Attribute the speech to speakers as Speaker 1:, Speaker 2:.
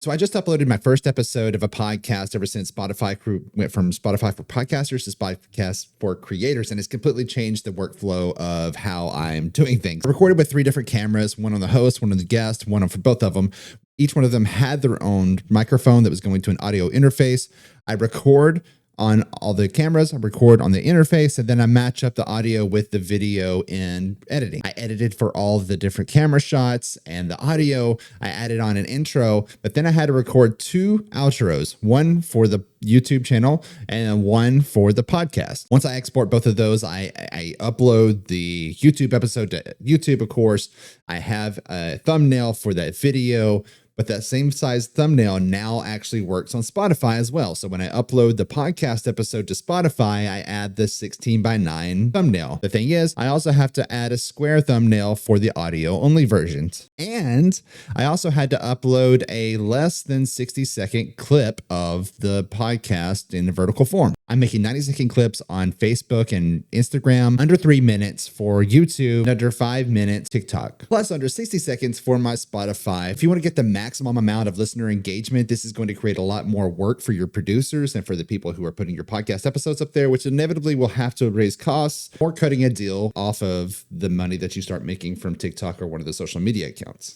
Speaker 1: So I just uploaded my first episode of a podcast ever since Spotify went from Spotify for podcasters to Spotify for creators, and it's completely changed the workflow of how I'm doing things. I recorded with 3 different cameras, one on the host, one on the guest, one on for both of them. Each one of them had their own microphone that was going to an audio interface. I record on all the cameras, I record on the interface, and then I match up the audio with the video in editing. I edited for all the different camera shots and the audio. I added on an intro, but then I had to record 2 outros, one for the YouTube channel and one for the podcast. Once I export both of those, I upload the YouTube episode to YouTube, of course. I have a thumbnail for that video, but that same size thumbnail now actually works on Spotify as well. So when I upload the podcast episode to Spotify, I add the 16:9 thumbnail. The thing is, I also have to add a square thumbnail for the audio only versions. And I also had to upload a less than 60-second clip of the podcast in a vertical form. I'm making 90-second clips on Facebook and Instagram, under 3 minutes for YouTube, and under 5 minutes TikTok, plus under 60 seconds for my Spotify. If you want to get the maximum amount of listener engagement, this is going to create a lot more work for your producers and for the people who are putting your podcast episodes up there, which inevitably will have to raise costs or cutting a deal off of the money that you start making from TikTok or one of the social media accounts.